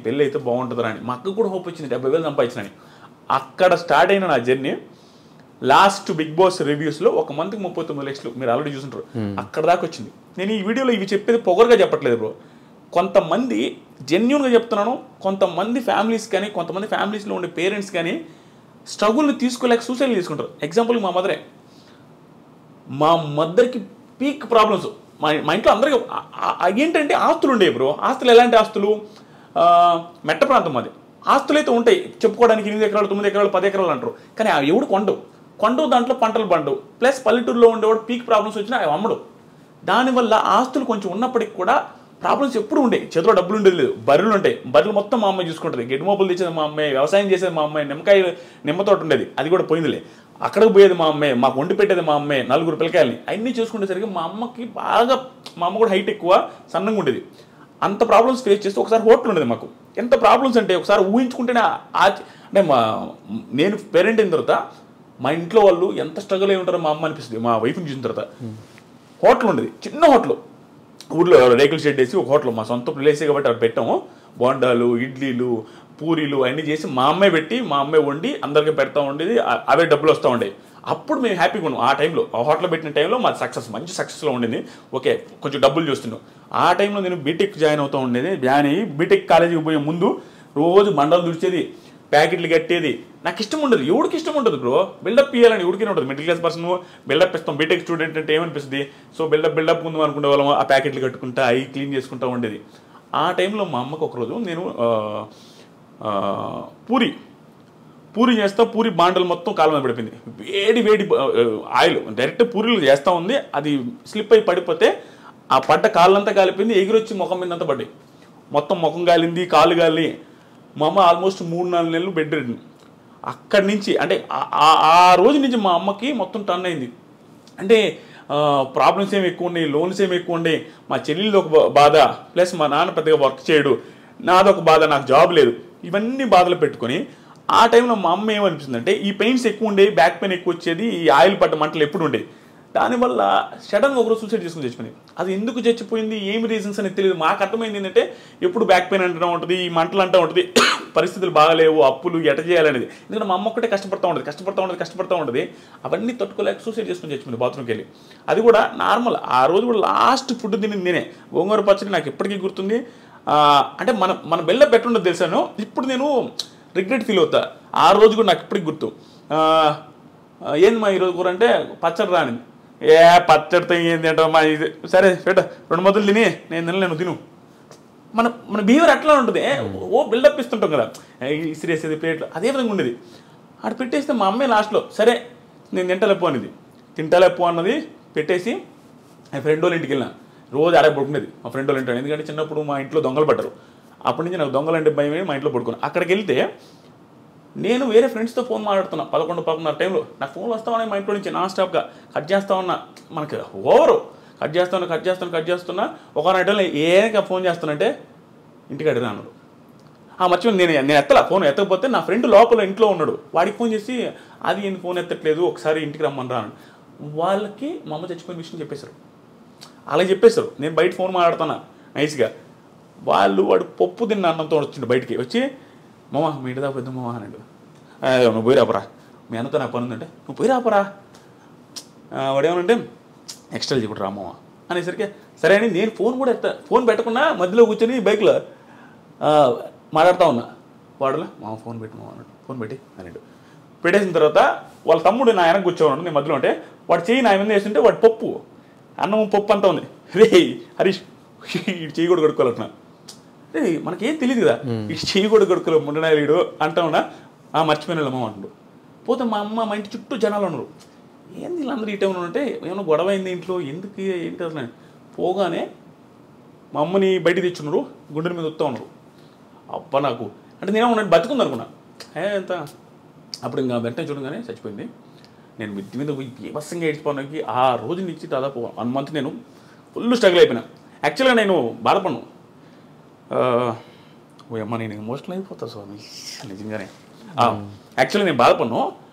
పెళ్ళి అయితే బాగుంటుందని అని మా అక్కకు కూడా హోప్ వచ్చింది 70,000 సంపాదించినని. అక్కడ స్టార్ట్ అయిన నా జర్నీ లాస్ట్ బిగ్ బాస్ రివ్యూస్లో 1 మంత్కి 39 లక్షలు మీరు ఆల్రెడీ చూసుంటారు. అక్కడ దాకా వచ్చింది. నేను ఈ వీడియోలో ఇవి చెప్పేది పొగరుగా చెప్పట్లేదు బ్రో. కొంతమంది జెన్యూన్గా చెప్తున్నాను, కొంతమంది ఫ్యామిలీస్ కానీ కొంతమంది ఫ్యామిలీస్లో ఉండే పేరెంట్స్ కానీ స్ట్రగుల్ని తీసుకోలేక సూసైడ్ తీసుకుంటారు. ఎగ్జాంపుల్ మా మదర్కి పీక్ ప్రాబ్లమ్స్. మా ఇంట్లో అందరికీ ఏంటంటే ఆస్తులు ఉండేవి బ్రో. ఆస్తులు ఎలాంటి ఆస్తులు? మెట్ట ప్రాంతం అది. ఆస్తులు అయితే ఉంటాయి చెప్పుకోవడానికి 8 ఎకరాలు 9 ఎకరాలు 10 ఎకరాలు అంటారు, కానీ అవి ఎవడు కొండవు దాంట్లో పంటలు పండవు. ప్లస్ పల్లెటూరులో ఉండేవాడు పీక్ ప్రాబ్లమ్స్ వచ్చినా అవి అమ్మడు. దానివల్ల ఆస్తులు కొంచెం ఉన్నప్పటికి కూడా ప్రాబ్లమ్స్ ఎప్పుడు ఉండేవి. చేతిలో డబ్బులు ఉండేది లేదు. బర్రెలు ఉంటాయి, బర్రెలు మొత్తం మా అమ్మాయి చూసుకుంటుంది. గెడ్డి మోపులు తెచ్చేది మా అమ్మాయి, వ్యవసాయం చేసేది మా అమ్మాయి, నిమ్మతోట ఉండేది అది కూడా పోయిందిలే. అక్కడికి పోయేది మా అమ్మాయి, మాకు వండి పెట్టేది మా అమ్మాయి, 4 పిల్లకాయలని. అన్నీ చూసుకునేసరికి మా అమ్మకి బాగా, మా అమ్మ కూడా హైట్ ఎక్కువ, సన్నంగా ఉండేది. అంత ప్రాబ్లమ్స్ ఫేస్ చేస్తే ఒకసారి హోటల్ ఉండేది మాకు. ఎంత ప్రాబ్లమ్స్ అంటే ఒకసారి ఊహించుకుంటేనే అంటే నేను పేరెంట్ అయిన తర్వాత మా ఇంట్లో వాళ్ళు ఎంత స్ట్రగుల్ అయి ఉంటారో మా అమ్మ అనిపిస్తుంది. మా వైఫ్ని చూసిన తర్వాత హోటల్ ఉండేది, చిన్న హోటల్, ఊర్లో రేకుల షెడ్ వేసి ఒక హోటల్, మా సొంత ప్లేసే కాబట్టి అక్కడ పెట్టాము. బోండాలు, ఇడ్లీలు, పూరీలు అన్నీ చేసి మా అమ్మాయి పెట్టి మా అమ్మాయి వండి అందరికీ పెడతా ఉండేది. అవే డబ్బులు వస్తూ ఉండేవి. అప్పుడు మేము హ్యాపీగా ఉన్నాం. ఆ టైంలో ఆ హోటల్ పెట్టిన టైంలో మాది మంచి సక్సెస్లో ఉండింది. ఓకే, కొంచెం డబ్బులు చూస్తున్నాం. ఆ టైంలో నేను బీటెక్ జాయిన్ అవుతూ ఉండేది. జాయిన్ అయ్యి బీటెక్ కాలేజీకి పోయే ముందు రోజు మండలు దుడిచేది, ప్యాకెట్లు కట్టేది. నాకు ఇష్టం ఉండదు, ఎవరికి ఇష్టం ఉంటుంది బ్రో. బిల్డప్ ఇవ్వాలని ఎవరికైనా ఉంటుంది. మిడిల్ క్లాస్ పర్సన్ బిల్డప్ ఇస్తాం. బీటెక్ స్టూడెంట్ అంటే ఏమనిపిస్తుంది? సో బిల్డప్ ముందు అనుకునే వాళ్ళం. ఆ ప్యాకెట్లు కట్టుకుంటా అవి క్లీన్ చేసుకుంటూ ఉండేది. ఆ టైంలో మా అమ్మకు ఒకరోజు నేను పూరి చేస్తా, పూరి బాండలు మొత్తం కాలం మీద పడిపోయింది. వేడి ఆయిల్ డైరెక్ట్ పూరీలు చేస్తూ ఉంది. అది స్లిప్ అయి పడిపోతే ఆ పడ్డ కాళ్ళంతా కాలిపోయింది. ఎగిరొచ్చి ముఖం మీద అంతా పడ్డాయి. మొత్తం ముఖం కాలింది, కాళ్ళు కాలి. మా అమ్మ ఆల్మోస్ట్ 3-4 నెలలు బెడ్ రెడ్. అక్కడి నుంచి అంటే ఆ రోజు నుంచి మా అమ్మకి మొత్తం టర్న్ అయింది. అంటే ప్రాబ్లమ్స్ ఏమి ఎక్కువ ఉన్నాయి, లోన్స్ ఏమి ఎక్కువ ఉన్నాయి. మా చెల్లెళ్ళు ఒక బాధ, ప్లస్ మా నాన్న పెద్దగా వర్క్ చేయడు, నాదొక బాధ, నాకు జాబ్ లేదు. ఇవన్నీ బాధలు పెట్టుకొని ఆ టైంలో మా అమ్మ ఏమనిపిస్తుందంటే ఈ పెయిన్స్ ఎక్కువ ఉండేవి, బ్యాక్ పెయిన్ ఎక్కువ వచ్చేది, ఈ ఆయిల్ పడ్డ మంటలు ఎప్పుడు ఉండేవి. దానివల్ల సడన్గా ఒకరోజు సూసైడ్ చేసుకుని చచ్చిపోయింది. అది ఎందుకు చచ్చిపోయింది, ఏమి రీజన్స్ అనేది తెలియదు. మాకు అర్థమైంది ఏంటంటే ఎప్పుడు బ్యాక్ పెయిన్ అంటూ ఉంటుంది, ఈ మంటలు అంటూ ఉంటుంది, పరిస్థితులు బాగాలేవు, అప్పులు ఎట చేయాలనేది. ఎందుకంటే మా అమ్మ ఒక్కటే కష్టపడుతూ ఉంటుంది. అవన్నీ తట్టుకోలేక సూసైడ్ చేసుకుని చచ్చిపోయింది బాత్రూమ్కి వెళ్ళి. అది కూడా నార్మల్. ఆ రోజు కూడా లాస్ట్ ఫుడ్ తినింది నేనే. గోంగూర పచ్చడి నాకు ఎప్పటికీ గుర్తుంది. అంటే మన బెల్ల పెట్టుండదు తెలుసాను. ఇప్పుడు నేను రిగ్రెట్ ఫీల్ అవుతా. ఆ రోజు కూడా నాకు ఇప్పటికి గుర్తు. ఏంది మా ఈరోజు కూర అంటే పచ్చడి రాని. పచ్చడితో ఏంది అంటే మా ఇది సరే పెట్ట 2 ముద్దలు తిని నేను తినలేను, తిను. మన బిహేవియర్ అట్లా ఉంటుంది. బిల్డప్ ఇస్తుంటాం కదా, ఇసిరేసేది ప్లేట్లు, అదే విధంగా ఉండేది. అక్కడ పెట్టేస్తే మా అమ్మాయి లాస్ట్లో సరే నేను తింటలేపో అన్నది పెట్టేసి మా ఫ్రెండ్ వాళ్ళ ఇంటికి వెళ్ళిన. రోజు ఆడే పడుకునేది మా ఫ్రెండ్ వాళ్ళ ఇంట్లో. ఎందుకంటే చిన్నప్పుడు మా ఇంట్లో దొంగలు పడ్డారు. అప్పటి నుంచి నాకు దొంగలు అంటే భయం. మా ఇంట్లో పడుకున్నాను. అక్కడికి వెళ్తే నేను వేరే ఫ్రెండ్స్తో ఫోన్ మాట్లాడుతున్నా 11-11 టైంలో. నాకు ఫోన్లు వస్తా ఉన్నాయి మా ఇంట్లో నుంచి నాన్ స్టాప్గా. కట్ చేస్తా ఉన్నా, మనకి ఓవరు కట్ చేస్తున్నా. ఒక టైంలో ఏక ఫోన్ చేస్తానంటే ఇంటికి అడిగినా అన్నాడు. మర్చిపోయింది, నేను ఫోన్ ఎత్తకపోతే నా ఫ్రెండ్ లోపల ఇంట్లో ఉన్నాడు. వాడికి ఫోన్ చేసి అది ఏంది ఫోన్ ఎత్తట్లేదు, ఒకసారి ఇంటికి రమ్మని రాను. వాళ్ళకి మా అమ్మ చచ్చిపోయిన విషయం చెప్పేశారు. అలా చెప్పేశారు. నేను బయట ఫోన్ మాట్లాడుతున్నా నైస్గా. వాడు పప్పు తిన్న అన్నంతో వచ్చిండు. బయటికి వచ్చి మామ మీ ఇంటి దాకా పెద్ద మామ అన్నాడు. నువ్వు పోయి రాపరా, మీ అన్నతో నాకు పని ఉందంటే నువ్వు పోయి రాపరా. వాడు ఏమనంటే ఎక్స్ట్రా చెప్పడు రామమ్మ అనేసరికి సరే అని నేను ఫోన్ పెట్టకుండా మధ్యలో కూర్చొని బైక్లో మాట్లాడుతూ ఉన్నా. వాడులా మామ ఫోన్ పెట్టి మామ అన్నాడు. ఫోన్ పెట్టి అన్నాడు. పెట్టేసిన తర్వాత వాళ్ళ తమ్ముడు నా వెనక కూర్చోన్నాడు. నేను మధ్యలో ఉంటే వాడు చెయ్యి నా మీద వేస్తుంటే వాడు అన్నం పప్పు అంతా ఉంది. రే హరీష్ ఇటు చెయ్యి కూడా కడుక్కోవాలన్నా. రే మనకేం తెలియదు కదా, ఇటు చెయ్యి కూడా కడుక్కోలే ముండనాయుడు అంటా ఉన్నా. మర్చిపోయిన అమ్మ అంటాడు. పోతే మా అమ్మ మా ఇంటి చుట్టూ జనాలు ఉన్నారు. ఏంది వీళ్ళందరూ ఇటే ఉంటే ఏమన్నా గొడవ అయింది ఇంట్లో, ఎందుకు ఏంటి అసలు. పోగానే మా అమ్మని బయటికి తెచ్చున్నారు, గుండెల మీద వస్తూ ఉన్నారు. అబ్బా నాకు అంటే నేను ఉన్నాను బతుకుంది అనుకున్నా. ఎంత అప్పుడు ఇంకా వెంటనే చూడగానే చచ్చిపోయింది. నేను మిద్ది మీద బీభత్సంగా ఏడ్చిపోవడానికి ఆ రోజు నుంచి దాదాపు 1 మంత్ నేను ఫుల్ స్ట్రగుల్ అయిపోయినా. యాక్చువల్గా నేను బాధపడ్ను. ఓ అమ్మ నేను ఎమోషనల్ అయిపోతా స్వామి నిజంగానే. యాక్చువల్గా నేను బాధపడ్ను.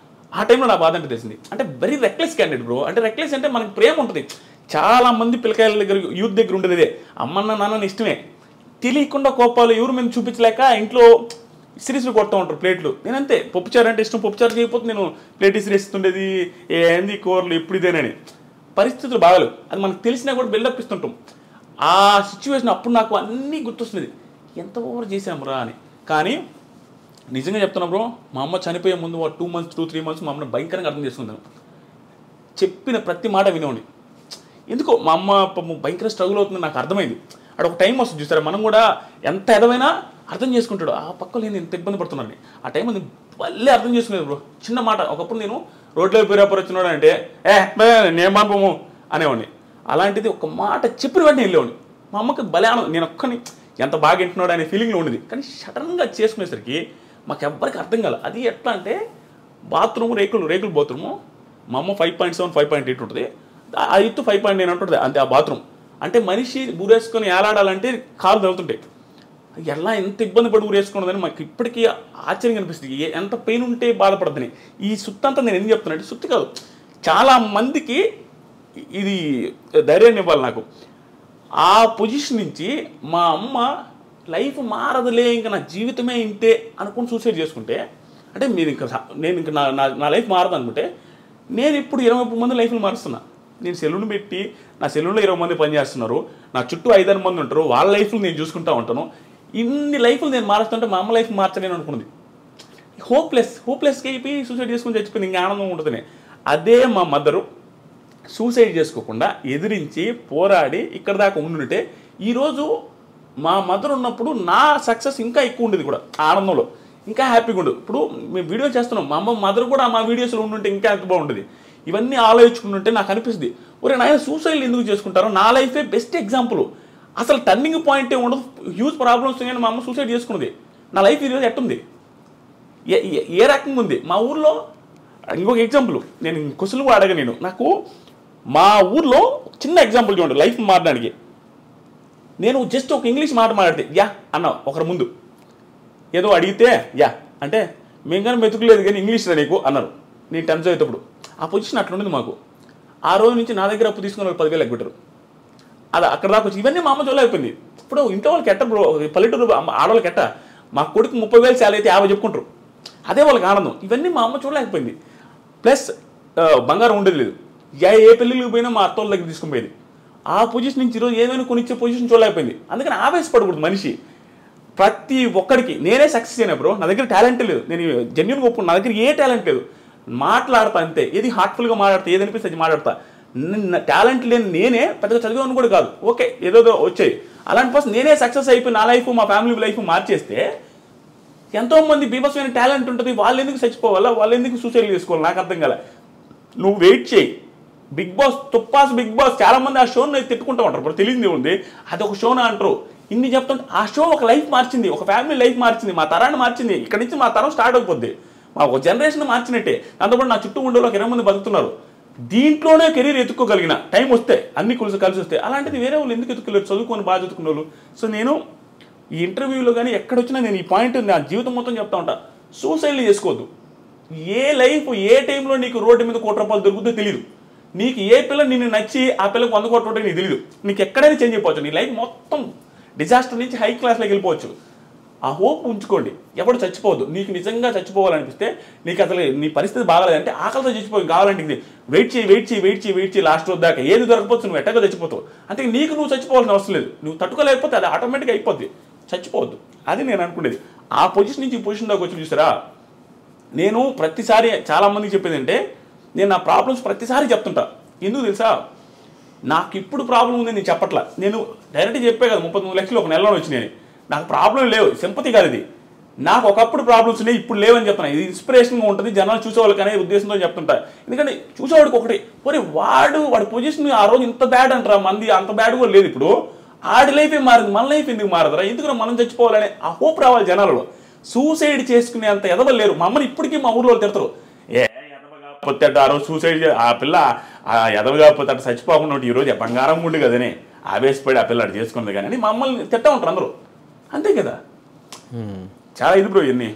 ఆ టైంలో నా బాధ అంటే తెలిసింది. అంటే వెరీ రెక్లెస్ క్యాండిడేట్ బ్రో. అంటే రెక్లెస్ అంటే మనకి ప్రేమ ఉంటుంది. చాలామంది పిల్లకాయల దగ్గర యూత్ దగ్గర ఉండేది ఇదే, అమ్మన్న నాన్న ఇష్టమే తెలియకుండా కోపాలు ఎవరు మీద చూపించలేక ఇంట్లో సిరీస్లు కొడతా ఉంటారు ప్లేట్లు. నేనంతే, పప్పుచారు అంటే ఇష్టం, పప్పుచారు చేయకపోతే నేను ప్లేట్ ఇస్తుండేది, ఏంది కూరలు ఎప్పుడు ఇదేనని. పరిస్థితులు బాగాలేవు, అది మనకు తెలిసినా కూడా బిల్డప్ ఇస్తుంటాం. ఆ సిచ్యువేషన్ అప్పుడు నాకు అన్నీ గుర్తొస్తుంది, ఎంత ఓవర్ చేశాము రా అని. కానీ నిజంగా చెప్తున్నా బ్రో, మా అమ్మ చనిపోయే ముందు 2 months 2-3 months మా అమ్మని భయంకరంగా అర్థం చేసుకుంటాను. చెప్పిన ప్రతి మాట వినేవాడిని. ఎందుకో మా అమ్మ భయంకర స్ట్రగుల్ అవుతుంది నాకు అర్థమైంది. అక్కడ ఒక టైం వస్తుంది చూస్తారా, మనం కూడా ఎంత ఎదవైనా అర్థం చేసుకుంటాడు, ఆ పక్కలో నేను ఎంత ఇబ్బంది పడుతున్నాను. ఆ టైం అది మళ్ళీ అర్థం చేసుకునేది బ్రో. చిన్న మాట, ఒకప్పుడు నేను రోడ్లో పేరాపర్ వచ్చినాడు అంటే నేను పంపము అనేవాడిని. అలాంటిది ఒక మాట చెప్పిన వెంటనే వెళ్ళేవాడిని. మా అమ్మకి భలే ఆనందం, నేను ఒక్కని ఎంత బాగా వింటున్నాడు అనే ఫీలింగ్లో ఉండేది. కానీ సడన్గా చేసుకునేసరికి మాకు ఎవ్వరికి అర్థం కాదు. అది ఎట్లా అంటే బాత్రూమ్ రేకులు బాత్రూము, మా అమ్మ 5.7 5.8 ఉంటుంది, ఆ ఎత్తు 5.9 ఉంటుంది అంతే ఆ బాత్రూమ్. అంటే మనిషి ఊరేసుకొని ఏలాడాలంటే కాలు తగులుతుంటాయి. ఎలా ఎంత ఇబ్బంది పడి ఊరేసుకున్నదని మాకు ఇప్పటికీ ఆశ్చర్యం కనిపిస్తుంది, ఎంత పెయిన్ ఉంటే బాధపడద్దని. ఈ సుత్తి అంతా నేను ఎందుకు చెప్తున్నా అంటే, సుత్తి కాదు, చాలా మందికి ఇది ధైర్యాన్ని ఇవ్వాలి నాకు. ఆ పొజిషన్ నుంచి మా అమ్మ లైఫ్ మారదులే, ఇంకా నా జీవితమే ఇంతే అనుకుని సూసైడ్ చేసుకుంటే, అంటే నేను ఇంకా నా లైఫ్ మారదు అనుకుంటే, నేను ఇప్పుడు 20 మంది లైఫ్ని మారుస్తున్నా. నేను సెలూన్ పెట్టి నా సెలూన్లో 20 మంది పనిచేస్తున్నారు, నా చుట్టూ 5-6 మంది ఉంటారు, వాళ్ళ లైఫ్లు నేను చూసుకుంటూ ఉంటాను. ఇన్ని లైఫ్లు నేను మారుస్తుంటే మా అమ్మ లైఫ్ మార్చలేను అనుకున్నది. హోప్లెస్గా అయిపోయి సూసైడ్ చేసుకుని చచ్చిపోయింది, ఇంకా ఆనందం ఉంటుంది. అదే మా మదరు సూసైడ్ చేసుకోకుండా ఎదిరించి పోరాడి ఇక్కడ దాకా ఉండుంటే, ఈరోజు మా మదర్ ఉన్నప్పుడు నా సక్సెస్ ఇంకా ఎక్కువ ఉండేది కూడా, ఆనందంలో ఇంకా హ్యాపీగా ఉండదు. ఇప్పుడు మేము వీడియో చేస్తున్నాం, మా అమ్మ మదర్ కూడా మా వీడియోస్లో ఉండుంటే ఇంకా ఎంత బాగుంటుంది. ఇవన్నీ ఆలోచించుకుంటుంటే నాకు అనిపిస్తుంది, ఒరే నాయన సూసైడ్ ఎందుకు చేసుకుంటారో, నా లైఫే బెస్ట్ ఎగ్జాంపుల్. అసలు టర్నింగ్ పాయింటే ఉండదు, హ్యూజ్ ప్రాబ్లమ్స్ కానీ మా అమ్మ సూసైడ్ చేసుకున్నది. నా లైఫ్ ఈరోజు ఎట్టుంది, ఏ రకంగా ఉంది. మా ఊర్లో ఇంకొక ఎగ్జాంపుల్, నేను క్వశ్చన్ కూడా అడగ, నాకు మా ఊర్లో చిన్న ఎగ్జాంపుల్ చూడండి లైఫ్ మారడానికి. నేను జస్ట్ ఒక ఇంగ్లీష్ మాట మాట్లాడితే యా అన్న ఒకరి ముందు, ఏదో అడిగితే యా అంటే మేము కానీ మెతుకులేదు కానీ ఇంగ్లీష్ రా నీకు అన్నారు. నేను 10th చదివేటప్పుడు ఆ పొజిషన్ అట్లా ఉండేది మాకు. ఆ రోజు నుంచి నా దగ్గర అప్పు తీసుకుని 10,000 ఎగ్గొట్టారు. అది అక్కడ దాకా వచ్చి ఇవన్నీ మా అమ్మ జోలు అయిపోయింది. ఇప్పుడు ఇంట్లో వాళ్ళకి ఎట్ట బ్రో, పల్లెటూరు ఆడవాళ్ళకి ఎట్ట, మా కొడుకు 30,000 శాలరీ అయితే 50 చెప్పుకుంటారు, అదే వాళ్ళకి ఆనందం. ఇవన్నీ మా అమ్మ చూడలేకపోయింది. ప్లస్ బంగారం ఉండేది లేదు, ఏ పెళ్ళిళ్ళకి పోయినా మా అత్తోళ్ళ దగ్గర తీసుకుని పోయేది. ఆ పొజిషన్ నుంచి ఈరోజు ఏమైనా కొనిచ్చే పొజిషన్ చూడలేకపోయింది. అందుకని ఆవేశపడకూడదు మనిషి. ప్రతి ఒక్కడికి నేనే సక్సెస్ అయినా బ్రో, నా దగ్గర టాలెంట్ లేదు, నేను జెన్యూన్గా ఒప్పుకున్నా, నా దగ్గర ఏ టాలెంట్ లేదు, మాట్లాడతా అంతే, ఏది హార్ట్ఫుల్గా మాట్లాడతా, ఏది అనిపిస్తే అది మాట్లాడతా. టాలెంట్ లేని నేనే పెద్దగా చదివాను కూడా కాదు, ఓకే ఏదో వచ్చాయి. అలాంటి పర్సన్ నేనే సక్సెస్ అయిపోయి నా లైఫ్ మా ఫ్యామిలీ లైఫ్ మార్చేస్తే, ఎంతోమంది బీభత్సమైన టాలెంట్ ఉంటుంది, వాళ్ళు ఎందుకు చచ్చిపోవాలా, వాళ్ళు ఎందుకు సూసైడ్ చేసుకోవాలి, నాకు అర్థం కాలే. నువ్వు వెయిట్ చేయి. బిగ్ బాస్ బిగ్ బాస్ చాలా మంది ఆ షోని తిట్టుకుంటూ ఉంటారు, ఇప్పుడు తెలియదు ఉంది అది ఒక షోనా అంటారు. ఇన్ని చెప్తుంటే ఆ షో ఒక లైఫ్ మార్చింది, ఒక ఫ్యామిలీ లైఫ్ మార్చింది, మా తరాన్ని మార్చింది. ఇక్కడ నుంచి మా తరం స్టార్ట్ అయిపోద్ది, మా ఒక జనరేషన్ మార్చినట్టే. దాంతోపాటు నా చుట్టూ ఉండే ఒక 20 మంది బతుకుతున్నారు. దీంట్లోనే కెరీర్ ఎత్తుకోగలిగిన టైం వస్తే, అన్ని కలిసి వస్తే, అలాంటిది వేరే వాళ్ళు ఎందుకు ఎత్తుకోలేరు, చదువుకొని బాగా చదువుకున్న వాళ్ళు. సో నేను ఈ ఇంటర్వ్యూలో కానీ ఎక్కడొచ్చినా నేను ఈ పాయింట్ నా జీవితం మొత్తం చెప్తా ఉంటా, సూసైడ్లు చేసుకోవద్దు. ఏ లైఫ్ ఏ టైంలో నీకు రోడ్డు మీద 1 కోటి రూపాయలు దొరుకుతుందో తెలియదు. నీకు ఏ పిల్ల నిన్ను నచ్చి ఆ పిల్లకి 100 కోట్ల రూపాయలు నీకు తెలియదు. నీకు ఎక్కడైనా చేంజ్ అయిపోవచ్చు, నీ లైఫ్ మొత్తం డిజాస్టర్ నుంచి హై క్లాస్లోకి వెళ్ళిపోవచ్చు. ఆ హోప్ ఉంచుకోండి, ఎవడు చచ్చిపోవద్దు. నీకు నిజంగా చచ్చిపోవాలనిపిస్తే, నీకు అసలు నీ పరిస్థితి బాగాలేదంటే ఆకలితో చచ్చిపోయి కావాలంటే ఇది వెయిట్ చేయి లాస్ట్ రోజు దాకా ఏది దొరకపోవచ్చు, నువ్వు ఎట్టగా చచ్చిపోతావు. అంటే నీకు నువ్వు చచ్చిపోవాల్సిన అవసరం లేదు, నువ్వు తట్టుకోలేకపోతే అది ఆటోమేటిక్గా అయిపోద్ది. చచ్చిపోవద్దు, అది నేను అనుకునేది. ఆ పొజిషన్ నుంచి ఈ పొజిషన్ దాకా వచ్చి చూసారా, నేను ప్రతిసారి చాలామందికి చెప్పేది అంటే, నేను నా ప్రాబ్లమ్స్ ప్రతిసారి చెప్తుంటా. ఎందుకు తెలుసా, నాకు ఇప్పుడు ప్రాబ్లం ఉందని నేను చెప్పట్లా, నేను డైరెక్ట్గా చెప్పే కదా 33 లక్షలు ఒక నెలలో వచ్చినాయి. నాకు ప్రాబ్లం లేవు, సింపతి కాదు ఇది. నాకు ఒకప్పుడు ప్రాబ్లమ్స్ ఉన్నాయి, ఇప్పుడు లేవని చెప్తున్నా. ఇది ఇన్స్పిరేషన్గా ఉంటుంది, జనాలు చూసేవాళ్ళకి అనే ఉద్దేశంతో చెప్తుంటా. ఎందుకంటే చూసేవాడికి ఒకటి, పోనీ వాడి పొజిషన్ ఆ రోజు ఇంత బ్యాడ్ అంటారా, మంది అంత బ్యాడ్ కూడా లేదు. ఇప్పుడు ఆడి లైఫ్ ఏం మారింది, మన లైఫ్ ఎందుకు మారదురా, ఎందుకు మనం చచ్చిపోవాలనే ఆ హోప్ రావాలి జనాలలో. సూసైడ్ చేసుకునే అంత ఎదవలు లేరు. మా అమ్మని ఇప్పటికీ మా ఊర్లో తిడతారు, ఎదవగాపోతే ఆ రోజు సూసైడ్, ఆ పిల్ల ఆ ఎదవగాపోతే అట్లా చచ్చిపోకుండా ఉంటే ఈరోజు బంగారం ఉండు కదనే ఆవేశపడి ఆ పిల్ల అటు చేసుకుంది కానీ మా అమ్మల్ని తిట్టా ఉంటారు అందరూ. అంతే కదా, చాలా ఇది బ్రో ఇవన్నీ.